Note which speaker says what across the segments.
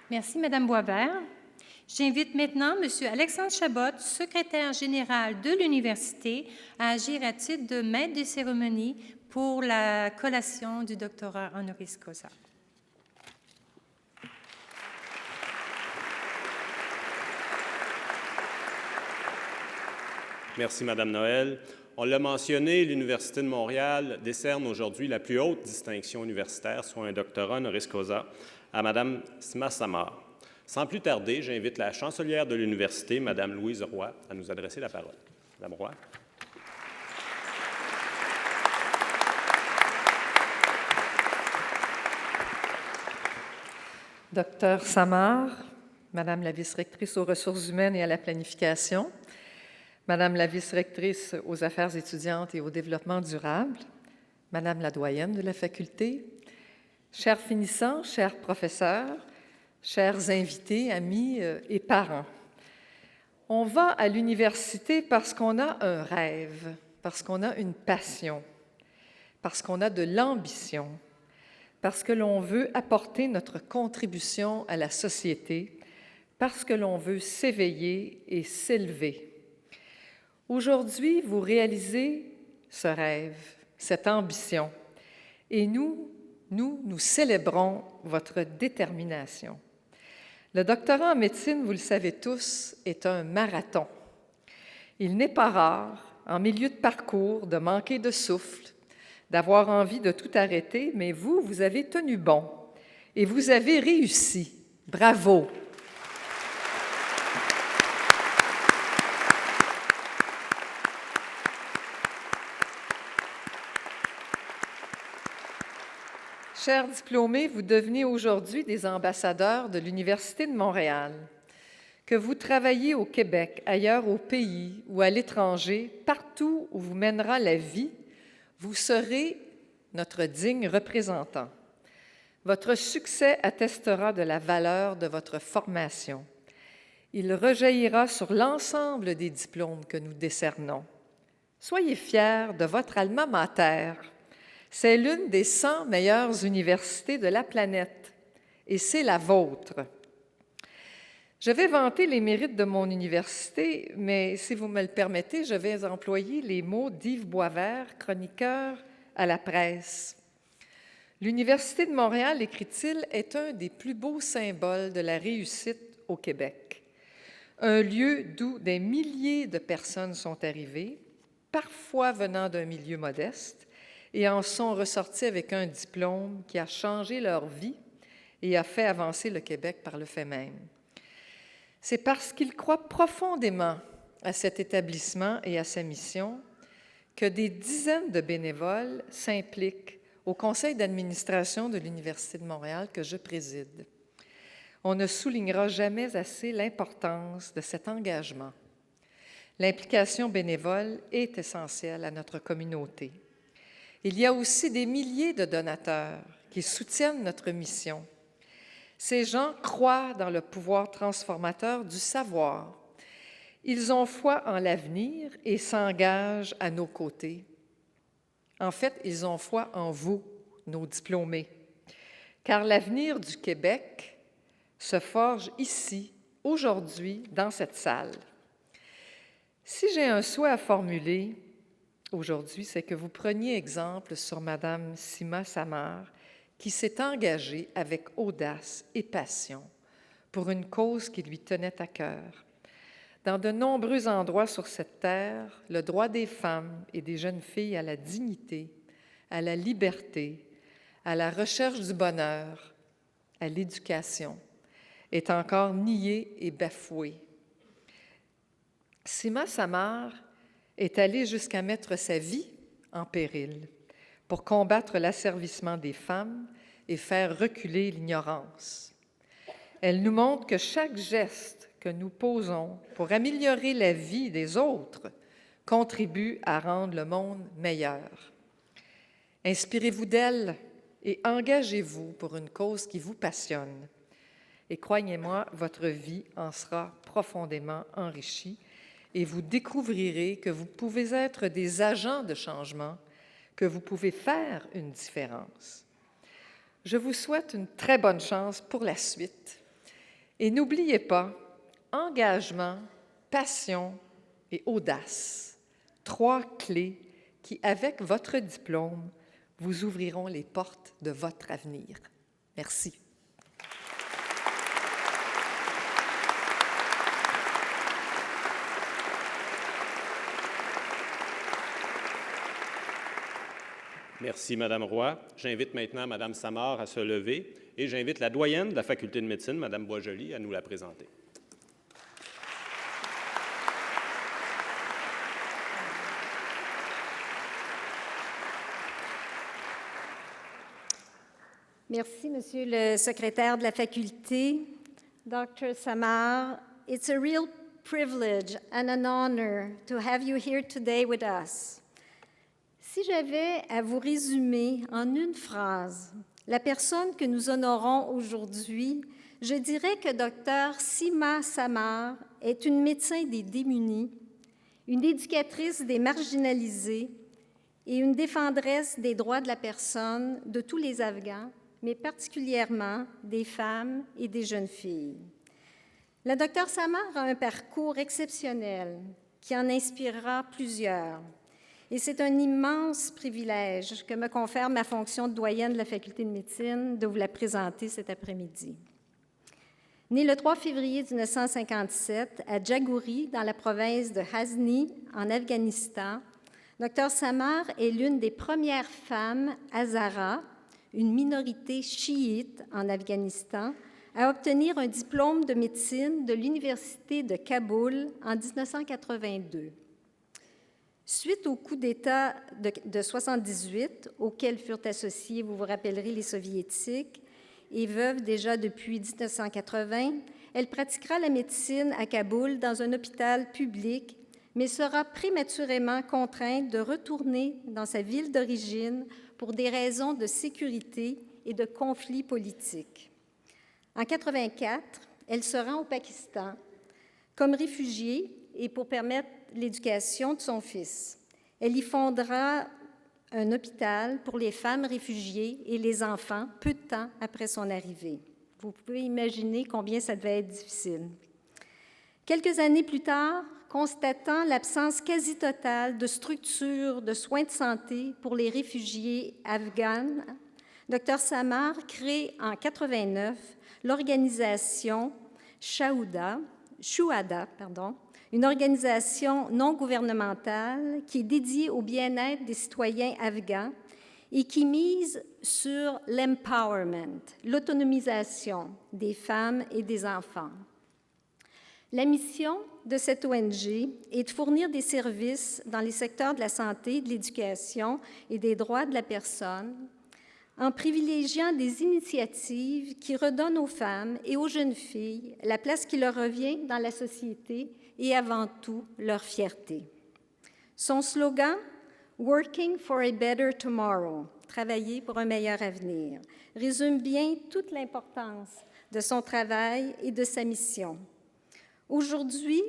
Speaker 1: Merci, Madame Boisvert. J'invite maintenant M. Alexandre Chabot, secrétaire général de l'Université, à agir à titre de maître de cérémonie pour la collation du doctorat Honoris causa.
Speaker 2: Merci, Madame Noël. On l'a mentionné, l'Université de Montréal décerne aujourd'hui la plus haute distinction universitaire, soit un doctorat Honoris causa, à Madame Sima Samar. Sans plus tarder, j'invite la chancelière de l'Université, Madame Louise Roy, à nous adresser la parole. Madame Roy.
Speaker 3: Docteur Samar, Madame la vice-rectrice aux ressources humaines et à la planification, Madame la vice-rectrice aux affaires étudiantes et au développement durable, Madame la doyenne de la faculté, chers finissants, chers professeurs, chers invités, amis et parents. On va à l'université parce qu'on a un rêve, parce qu'on a une passion, parce qu'on a de l'ambition, parce que l'on veut apporter notre contribution à la société, parce que l'on veut s'éveiller et s'élever. Aujourd'hui, vous réalisez ce rêve, cette ambition, et nous célébrons votre détermination. Le doctorat en médecine, vous le savez tous, est un marathon. Il n'est pas rare, en milieu de parcours, de manquer de souffle, d'avoir envie de tout arrêter, mais vous avez tenu bon et vous avez réussi. Bravo! Chers diplômés, vous devenez aujourd'hui des ambassadeurs de l'Université de Montréal. Que vous travaillez au Québec, ailleurs au pays ou à l'étranger, partout où vous mènera la vie, vous serez notre digne représentant. Votre succès attestera de la valeur de votre formation. Il rejaillira sur l'ensemble des diplômes que nous décernons. Soyez fiers de votre alma mater. C'est l'une des 100 meilleures universités de la planète et c'est la vôtre. Je vais vanter les mérites de mon université, mais si vous me le permettez, je vais employer les mots d'Yves Boisvert, chroniqueur à la presse. L'Université de Montréal, écrit-il, est un des plus beaux symboles de la réussite au Québec. Un lieu d'où des milliers de personnes sont arrivées, parfois venant d'un milieu modeste, et en sont ressorties avec un diplôme qui a changé leur vie et a fait avancer le Québec par le fait même. C'est parce qu'ils croient profondément à cet établissement et à sa mission que des dizaines de bénévoles s'impliquent au conseil d'administration de l'Université de Montréal que je préside. On ne soulignera jamais assez l'importance de cet engagement. L'implication bénévole est essentielle à notre communauté. Il y a aussi des milliers de donateurs qui soutiennent notre mission. Ces gens croient dans le pouvoir transformateur du savoir. Ils ont foi en l'avenir et s'engagent à nos côtés. En fait, ils ont foi en vous, nos diplômés, car l'avenir du Québec se forge ici, aujourd'hui, dans cette salle. Si j'ai un souhait à formuler aujourd'hui, c'est que vous preniez exemple sur Madame Sima Samar, qui s'est engagée avec audace et passion pour une cause qui lui tenait à cœur. Dans de nombreux endroits sur cette terre, le droit des femmes et des jeunes filles à la dignité, à la liberté, à la recherche du bonheur, à l'éducation, est encore nié et bafoué. Sima Samar est allée jusqu'à mettre sa vie en péril pour combattre l'asservissement des femmes et faire reculer l'ignorance. Elle nous montre que chaque geste que nous posons pour améliorer la vie des autres contribue à rendre le monde meilleur. Inspirez-vous d'elle et engagez-vous pour une cause qui vous passionne. Et croyez-moi, votre vie en sera profondément enrichie et vous découvrirez que vous pouvez être des agents de changement, que vous pouvez faire une différence. Je vous souhaite une très bonne chance pour la suite Et n'oubliez pas, engagement, passion et audace, 3 clés qui, avec votre diplôme, vous ouvriront les portes de votre avenir. Merci.
Speaker 2: Merci, Madame Roy. J'invite maintenant Madame Samar à se lever et j'invite la doyenne de la Faculté de médecine, Madame Boisjoli, à nous la présenter.
Speaker 4: Merci, Monsieur le secrétaire de la faculté. Dr. Samar, it's a real privilege and an honor to have you here today with us. Si j'avais à vous résumer en une phrase la personne que nous honorons aujourd'hui, je dirais que Dr. Sima Samar est une médecin des démunis, une éducatrice des marginalisés et une défendresse des droits de la personne de tous les Afghans, mais particulièrement des femmes et des jeunes filles. La Dr. Samar a un parcours exceptionnel qui en inspirera plusieurs. Et c'est un immense privilège que me confère ma fonction de doyenne de la Faculté de médecine de vous la présenter cet après-midi. Née le 3 février 1957 à Jagouri, dans la province de Ghazni, en Afghanistan, Dr. Samar est l'une des premières femmes Hazara, une minorité chiite en Afghanistan, à obtenir un diplôme de médecine de l'Université de Kaboul en 1982. Suite au coup d'État de 1978, auquel furent associés, vous vous rappellerez, les Soviétiques, et veuve déjà depuis 1980, elle pratiquera la médecine à Kaboul dans un hôpital public, mais sera prématurément contrainte de retourner dans sa ville d'origine pour des raisons de sécurité et de conflits politiques. En 1984, elle se rend au Pakistan comme réfugiée et pour permettre l'éducation de son fils. Elle y fondera un hôpital pour les femmes réfugiées et les enfants peu de temps après son arrivée. Vous pouvez imaginer combien ça devait être difficile. Quelques années plus tard, constatant l'absence quasi totale de structures de soins de santé pour les réfugiés afghans, Dr. Samar crée en 1989 l'organisation Shuhada, une organisation non gouvernementale qui est dédiée au bien-être des citoyens afghans et qui mise sur l'empowerment, l'autonomisation des femmes et des enfants. La mission de cette ONG est de fournir des services dans les secteurs de la santé, de l'éducation et des droits de la personne, en privilégiant des initiatives qui redonnent aux femmes et aux jeunes filles la place qui leur revient dans la société et avant tout leur fierté. Son slogan « Working for a better tomorrow », travailler pour un meilleur avenir, résume bien toute l'importance de son travail et de sa mission. Aujourd'hui,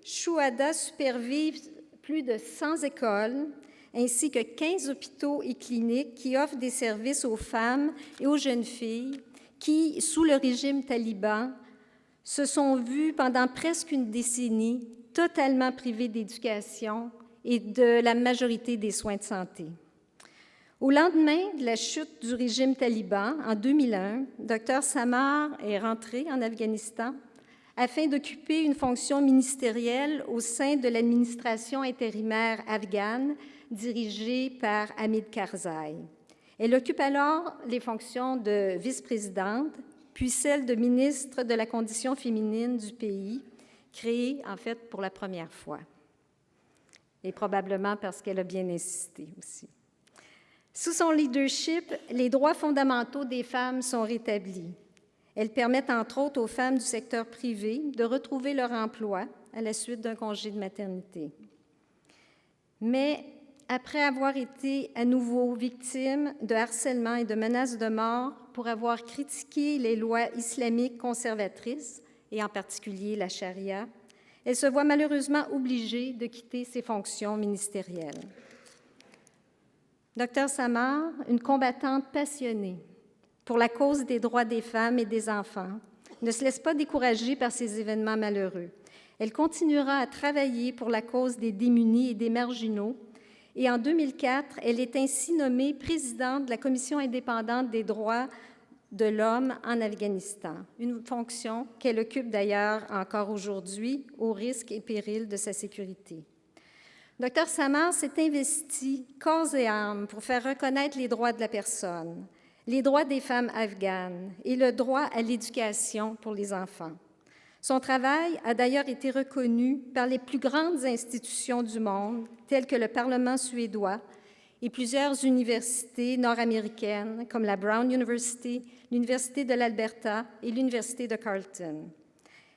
Speaker 4: Shuhada supervise plus de 100 écoles ainsi que 15 hôpitaux et cliniques qui offrent des services aux femmes et aux jeunes filles qui, sous le régime taliban, se sont vues pendant presque une décennie totalement privées d'éducation et de la majorité des soins de santé. Au lendemain de la chute du régime taliban, en 2001, Dr. Samar est rentré en Afghanistan afin d'occuper une fonction ministérielle au sein de l'administration intérimaire afghane dirigée par Hamid Karzai. Elle occupe alors les fonctions de vice-présidente, puis celle de ministre de la condition féminine du pays, créée en fait pour la première fois. Et probablement parce qu'elle a bien insisté aussi. Sous son leadership, les droits fondamentaux des femmes sont rétablis. Elles permettent entre autres aux femmes du secteur privé de retrouver leur emploi à la suite d'un congé de maternité. Mais après avoir été à nouveau victime de harcèlement et de menaces de mort pour avoir critiqué les lois islamiques conservatrices, et en particulier la charia, elle se voit malheureusement obligée de quitter ses fonctions ministérielles. Dr. Samar, une combattante passionnée pour la cause des droits des femmes et des enfants, ne se laisse pas décourager par ces événements malheureux. Elle continuera à travailler pour la cause des démunis et des marginaux. Et en 2004, elle est ainsi nommée présidente de la Commission indépendante des droits de l'homme en Afghanistan, une fonction qu'elle occupe d'ailleurs encore aujourd'hui au risque et péril de sa sécurité. Dr Samar s'est investi corps et âme pour faire reconnaître les droits de la personne, les droits des femmes afghanes et le droit à l'éducation pour les enfants. Son travail a d'ailleurs été reconnu par les plus grandes institutions du monde, telles que le Parlement suédois et plusieurs universités nord-américaines, comme la Brown University, l'Université de l'Alberta et l'Université de Carleton.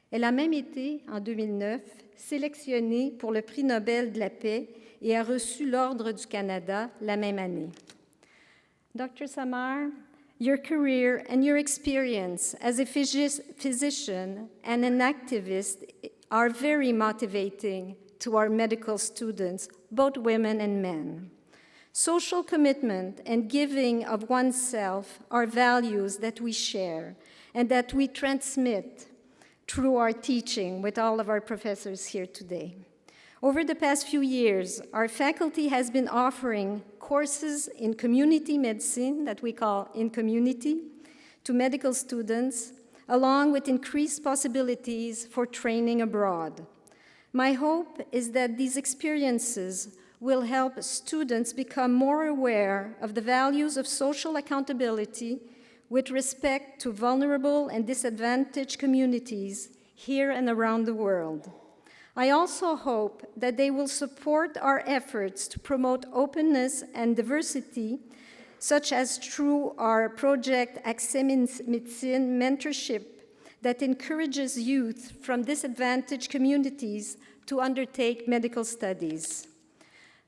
Speaker 4: Elle a même été, en 2009, sélectionnée pour le prix Nobel de la paix et a reçu l'Ordre du Canada la même année. Dr. Samar, your career and your experience as a physician and an activist are very motivating to our medical students, both women and men. Social commitment and giving of oneself are values that we share and that we transmit through our teaching with all of our professors here today. Over the past few years, our faculty has been offering courses in community medicine that we call In Community to medical students, along with increased possibilities for training abroad. My hope is that these experiences will help students become more aware of the values of social accountability with respect to vulnerable and disadvantaged communities here and around the world. I also hope that they will support our efforts to promote openness and diversity, such as through our project Accès Médecine mentorship that encourages youth from disadvantaged communities to undertake medical studies.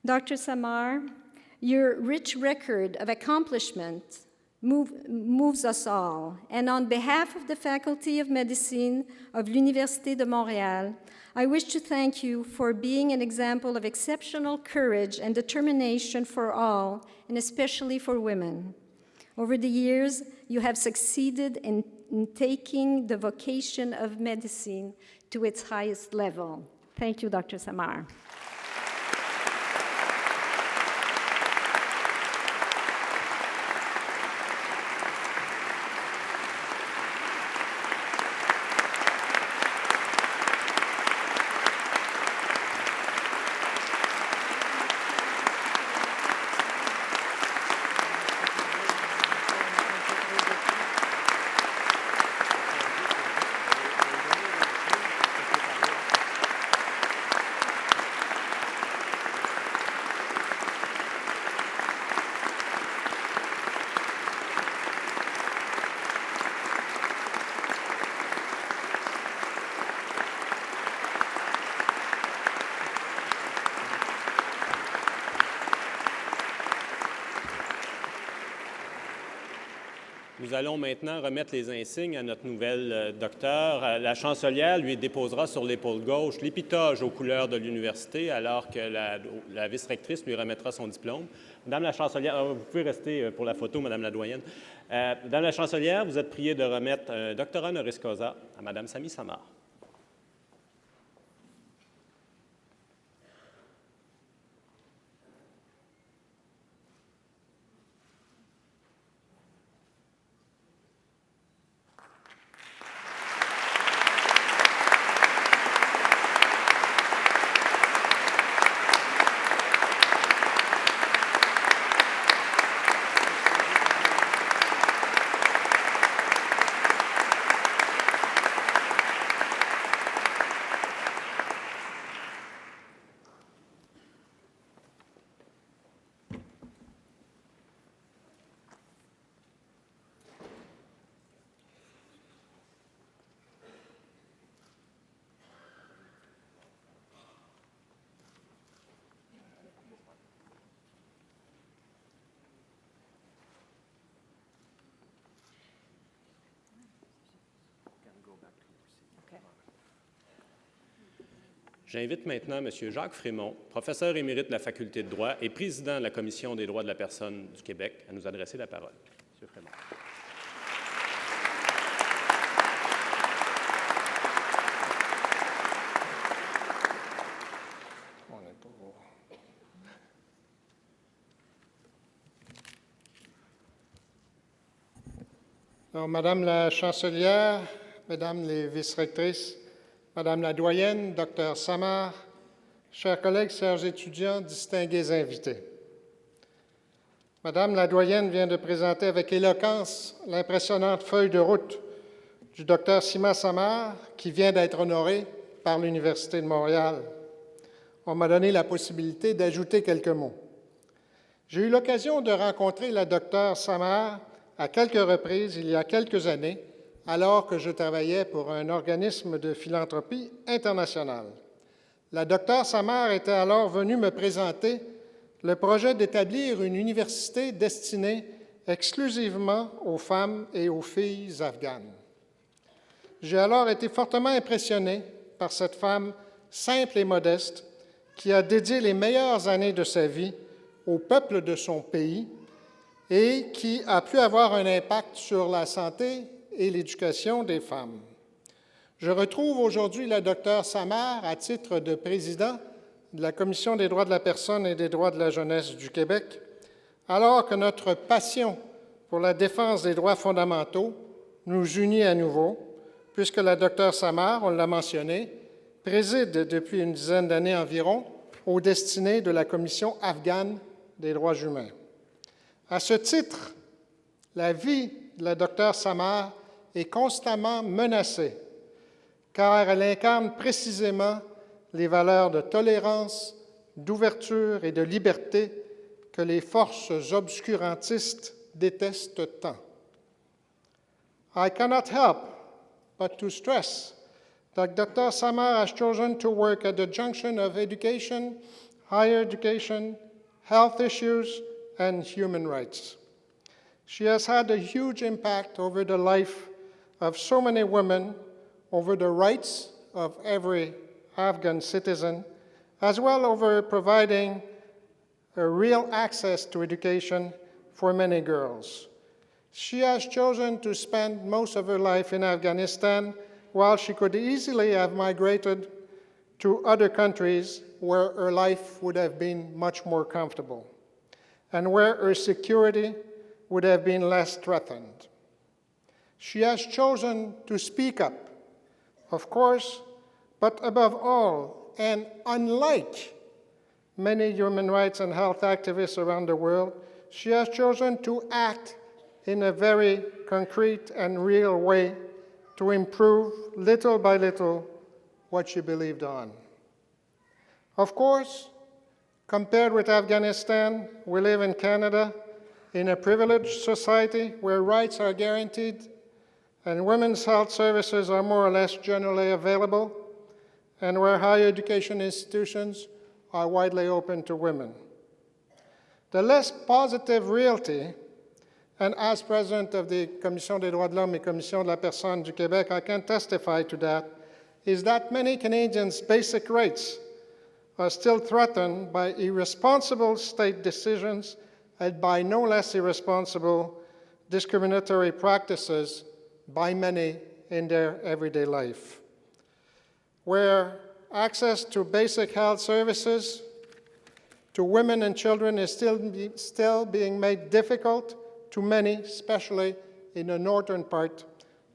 Speaker 4: Dr. Samar, your rich record of accomplishment moves us all, and on behalf of the Faculty of Medicine of l'Université de Montréal, I wish to thank you for being an example of exceptional courage and determination for all, and especially for women. Over the years, you have succeeded in taking the vocation of medicine to its highest level. Thank you, Dr. Samar.
Speaker 2: Nous allons maintenant remettre les insignes à notre nouvelle docteure. La chancelière lui déposera sur l'épaule gauche l'épitoge aux couleurs de l'université, alors que la vice-rectrice lui remettra son diplôme. Madame la chancelière, vous pouvez rester pour la photo, Madame la doyenne. Madame la chancelière, vous êtes priée de remettre un doctorat honoris causa à Madame Samar. J'invite maintenant M. Jacques Frémont, professeur émérite de la Faculté de droit et président de la Commission des droits de la personne du Québec, à nous adresser la parole. M. Frémont.
Speaker 5: Alors, Madame la chancelière, Mesdames les vice-rectrices, Madame la doyenne, Dr Samar, chers collègues, chers étudiants, distingués invités. Madame la doyenne vient de présenter avec éloquence l'impressionnante feuille de route du Dr Sima Samar, qui vient d'être honoré par l'Université de Montréal. On m'a donné la possibilité d'ajouter quelques mots. J'ai eu l'occasion de rencontrer la Dr Samar à quelques reprises il y a quelques années, alors que je travaillais pour un organisme de philanthropie internationale. La Dr Samar était alors venue me présenter le projet d'établir une université destinée exclusivement aux femmes et aux filles afghanes. J'ai alors été fortement impressionné par cette femme simple et modeste qui a dédié les meilleures années de sa vie au peuple de son pays et qui a pu avoir un impact sur la santé et l'éducation des femmes. Je retrouve aujourd'hui la Dr Samar à titre de président de la Commission des droits de la personne et des droits de la jeunesse du Québec, alors que notre passion pour la défense des droits fondamentaux nous unit à nouveau, puisque la Dr Samar, on l'a mentionné, préside depuis une dizaine d'années environ aux destinées de la Commission afghane des droits humains. À ce titre, la vie de la Dr Samar est constamment menacée, car elle incarne précisément les valeurs de tolérance, d'ouverture et de liberté que les forces obscurantistes détestent tant. I cannot help but to stress that Dr. Samar has chosen to work at the junction of education, higher education, health issues, and human rights. She has had a huge impact over the life of so many women, over the rights of every Afghan citizen, as well over providing a real access to education for many girls. She has chosen to spend most of her life in Afghanistan, while she could easily have migrated to other countries where her life would have been much more comfortable and where her security would have been less threatened. She has chosen to speak up, of course, but above all, and unlike many human rights and health activists around the world, she has chosen to act in a very concrete and real way to improve, little by little, what she believed on. Of course, compared with Afghanistan, we live in Canada in a privileged society where rights are guaranteed and women's health services are more or less generally available, and where higher education institutions are widely open to women. The less positive reality, and as president of the Commission des droits de l'homme et Commission de la personne du Québec, I can testify to that, is that many Canadians' basic rights are still threatened by irresponsible state decisions and by no less irresponsible discriminatory practices by many in their everyday life. Where access to basic health services to women and children is still being made difficult to many, especially in the northern part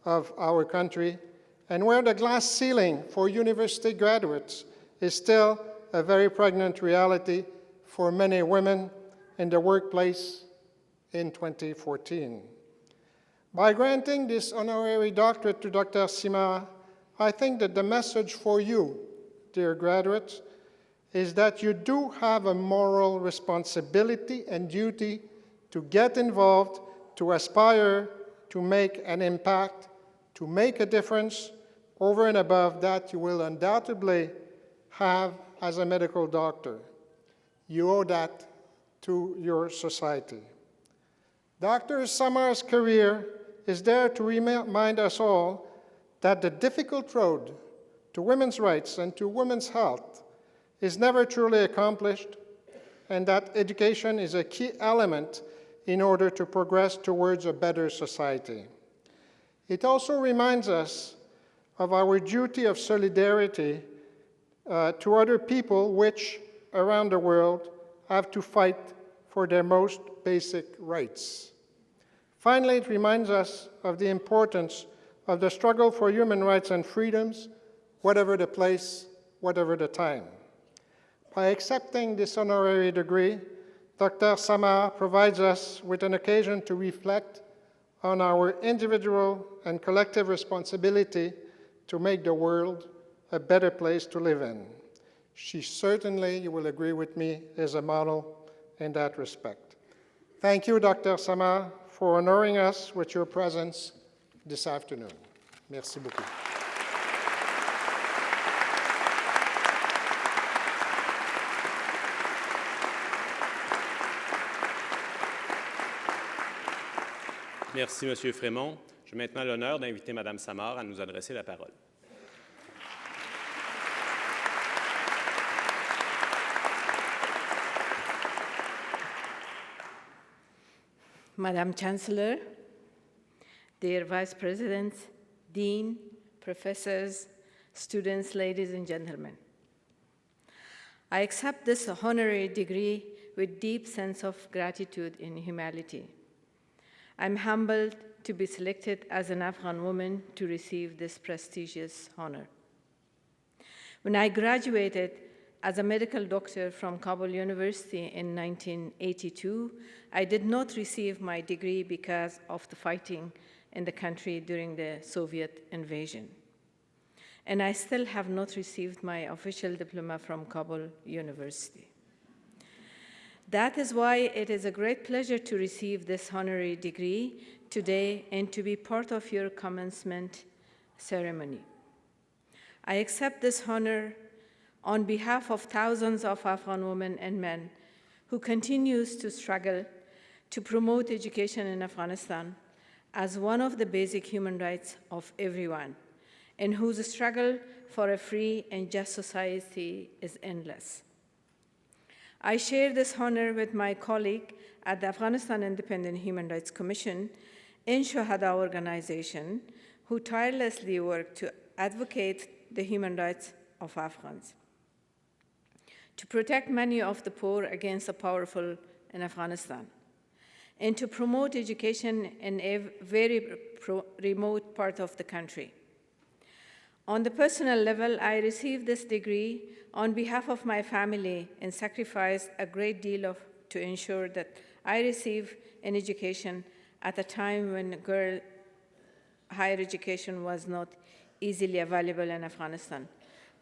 Speaker 5: of our country, and where the glass ceiling for university graduates is still a very pregnant reality for many women in the workplace in 2014. By granting this honorary doctorate to Dr. Sima, I think that the message for you, dear graduates, is that you do have a moral responsibility and duty to get involved, to aspire to make an impact, to make a difference over and above that you will undoubtedly have as a medical doctor. You owe that to your society. Dr. Samar's career is there to remind us all that the difficult road to women's rights and to women's health is never truly accomplished, and that education is a key element in order to progress towards a better society. It also reminds us of our duty of solidarity to other people which, around the world, have to fight for their most basic rights. Finally, it reminds us of the importance of the struggle for human rights and freedoms, whatever the place, whatever the time. By accepting this honorary degree, Dr. Samar provides us with an occasion to reflect on our individual and collective responsibility to make the world a better place to live in. She certainly, you will agree with me, is a model in that respect. Thank you, Dr. Samar, for honoring us with your presence this afternoon. Merci beaucoup.
Speaker 2: Merci, M. Frémont. J'ai maintenant l'honneur d'inviter Mme Samar à nous adresser la parole.
Speaker 6: Madam Chancellor, dear Vice Presidents, Dean, professors, students, ladies and gentlemen. I accept this honorary degree with deep sense of gratitude and humility. I'm humbled to be selected as an Afghan woman to receive this prestigious honor. When I graduated as a medical doctor from Kabul University in 1982, I did not receive my degree because of the fighting in the country during the Soviet invasion. And I still have not received my official diploma from Kabul University. That is why it is a great pleasure to receive this honorary degree today and to be part of your commencement ceremony. I accept this honor on behalf of thousands of Afghan women and men who continues to struggle to promote education in Afghanistan as one of the basic human rights of everyone, and whose struggle for a free and just society is endless. I share this honor with my colleague at the Afghanistan Independent Human Rights Commission and Shuhada organization, who tirelessly work to advocate the human rights of Afghans, to protect many of the poor against the powerful in Afghanistan, and to promote education in a very remote part of the country. On the personal level, I received this degree on behalf of my family and sacrificed a great deal to ensure that I receive an education at a time when higher education was not easily available in Afghanistan,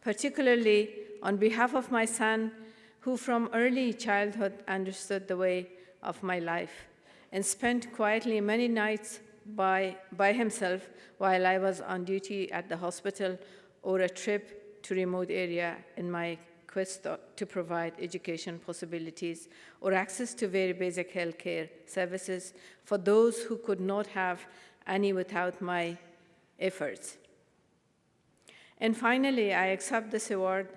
Speaker 6: particularly on behalf of my son, who from early childhood understood the way of my life and spent quietly many nights by himself while I was on duty at the hospital or a trip to remote area in my quest to provide education possibilities or access to very basic healthcare services for those who could not have any without my efforts. And finally, I accept this award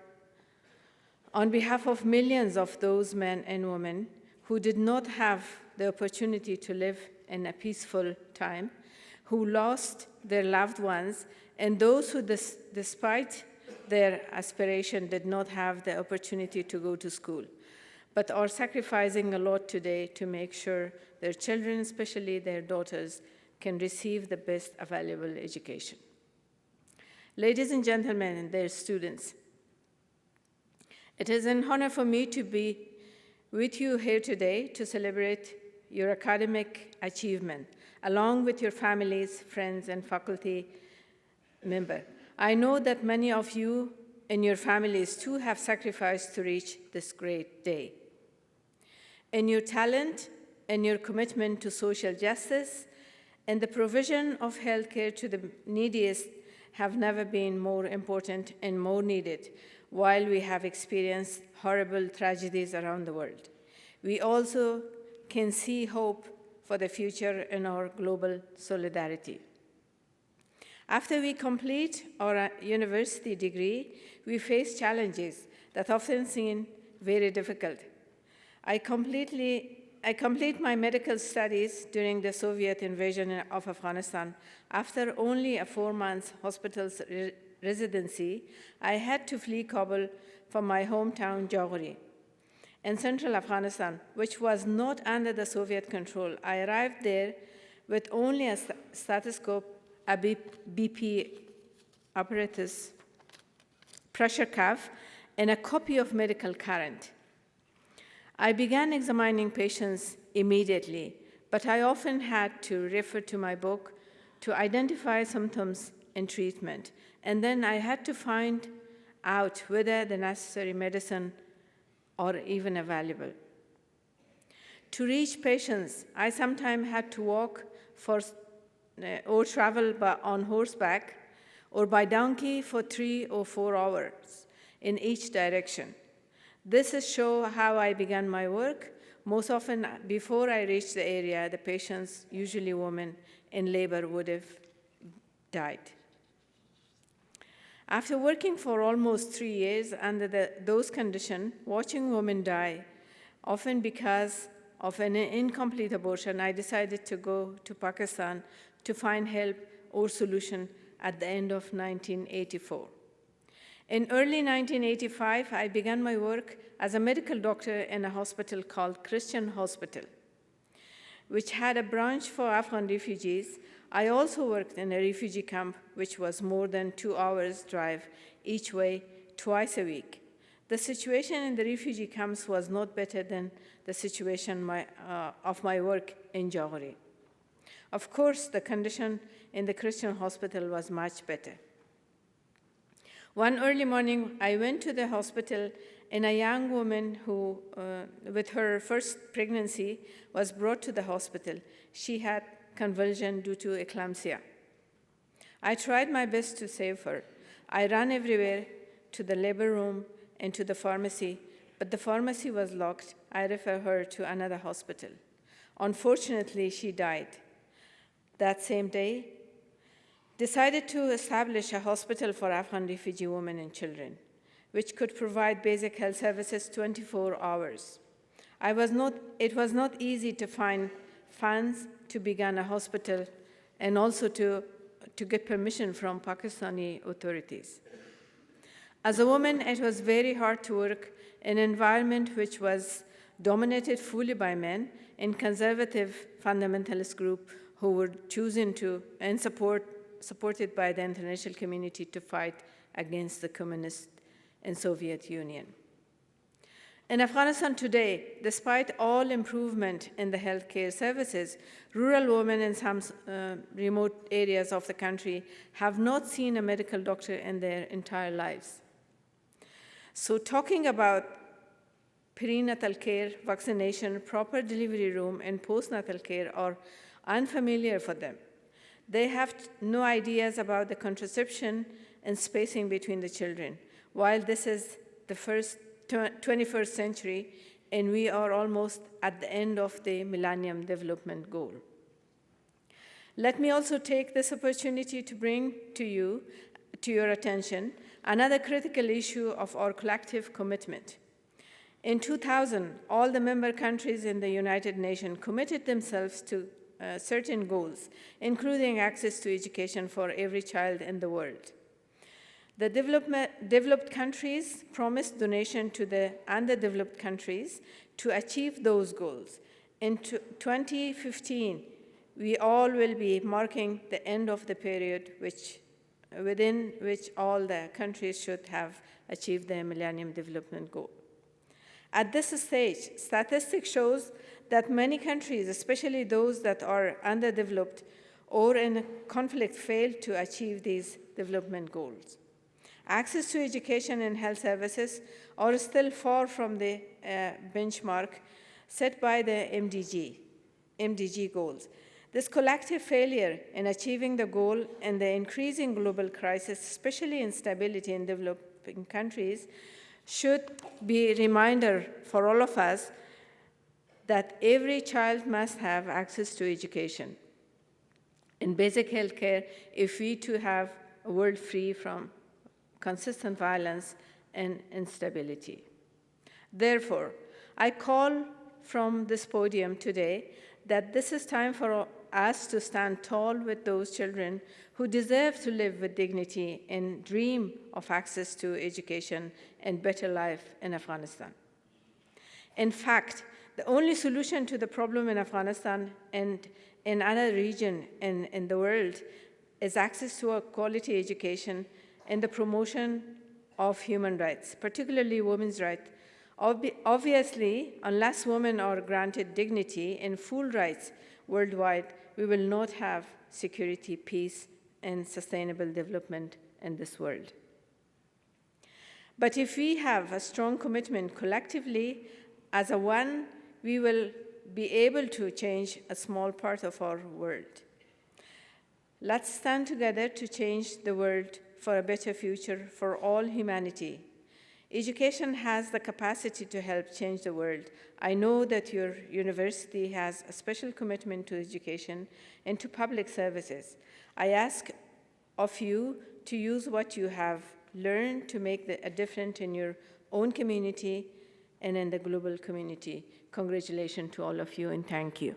Speaker 6: on behalf of millions of those men and women who did not have the opportunity to live in a peaceful time, who lost their loved ones, and those who, despite their aspiration, did not have the opportunity to go to school, but are sacrificing a lot today to make sure their children, especially their daughters, can receive the best available education. Ladies and gentlemen and their students, it is an honor for me to be with you here today to celebrate your academic achievement, along with your families, friends, and faculty members. I know that many of you and your families too have sacrificed to reach this great day. And your talent and your commitment to social justice and the provision of healthcare to the neediest have never been more important and more needed while we have experienced horrible tragedies around the world. We also can see hope for the future in our global solidarity. After we complete our university degree, we face challenges that often seem very difficult. I complete my medical studies during the Soviet invasion of Afghanistan. After only a 4-month hospital residency, I had to flee Kabul from my hometown, Jowhari. In central Afghanistan, which was not under the Soviet control, I arrived there with only a stethoscope, a BP apparatus, pressure cuff, and a copy of medical current. I began examining patients immediately, but I often had to refer to my book to identify symptoms and treatment, and then I had to find out whether the necessary medicine are even available. To reach patients, I sometimes had to walk or travel on horseback or by donkey for 3 or 4 hours in each direction. This is show how I began my work. Most often, before I reached the area, the patients, usually women in labor, would have died. After working for almost 3 years under those conditions, watching women die, often because of an incomplete abortion, I decided to go to Pakistan to find help or solution at the end of 1984. In early 1985, I began my work as a medical doctor in a hospital called Christian Hospital, which had a branch for Afghan refugees. I also worked in a refugee camp, which was more than 2 hours drive each way, twice a week. The situation in the refugee camps was not better than the situation of my work in Jowhari. Of course, the condition in the Christian hospital was much better. One early morning, I went to the hospital, and a young woman who, with her first pregnancy, was brought to the hospital. She had convulsion due to eclampsia. I tried my best to save her. I ran everywhere, to the labor room and to the pharmacy, but the pharmacy was locked. I referred her to another hospital. Unfortunately, she died. That same day, decided to establish a hospital for Afghan refugee women and children, which could provide basic health services 24 hours. It was not easy to find funds to begin a hospital and also to get permission from Pakistani authorities. As a woman, it was very hard to work in an environment which was dominated fully by men and conservative fundamentalist group who were chosen to and supported by the international community to fight against the communist and Soviet Union. In Afghanistan today, despite all improvement in the healthcare services, rural women in some remote areas of the country have not seen a medical doctor in their entire lives. So talking about prenatal care, vaccination, proper delivery room, and postnatal care are unfamiliar for them. They have no ideas about the contraception and spacing between the children. While this is the 21st century, and we are almost at the end of the Millennium Development Goal. Let me also take this opportunity to bring to your attention, another critical issue of our collective commitment. In 2000, all the member countries in the United Nations committed themselves to certain goals, including access to education for every child in the world. The developed countries promised donation to the underdeveloped countries to achieve those goals. In 2015, we all will be marking the end of the period within which all the countries should have achieved the Millennium Development Goal. At this stage, statistics shows that many countries, especially those that are underdeveloped or in conflict, fail to achieve these development goals. Access to education and health services are still far from the benchmark set by the MDG goals. This collective failure in achieving the goal and the increasing global crisis, especially instability in developing countries, should be a reminder for all of us that every child must have access to education and basic health care if we to have a world free from consistent violence and instability. Therefore, I call from this podium today that this is time for us to stand tall with those children who deserve to live with dignity and dream of access to education and better life in Afghanistan. In fact, the only solution to the problem in Afghanistan and in other region in the world is access to a quality education and the promotion of human rights, particularly women's rights. Obviously, unless women are granted dignity and full rights worldwide, we will not have security, peace, and sustainable development in this world. But if we have a strong commitment collectively, as a one, we will be able to change a small part of our world. Let's stand together to change the world for a better future for all humanity. Education has the capacity to help change the world. I know that your university has a special commitment to education and to public services. I ask of you to use what you have learned to make a difference in your own community and in the global community. Congratulations to all of you, and thank you.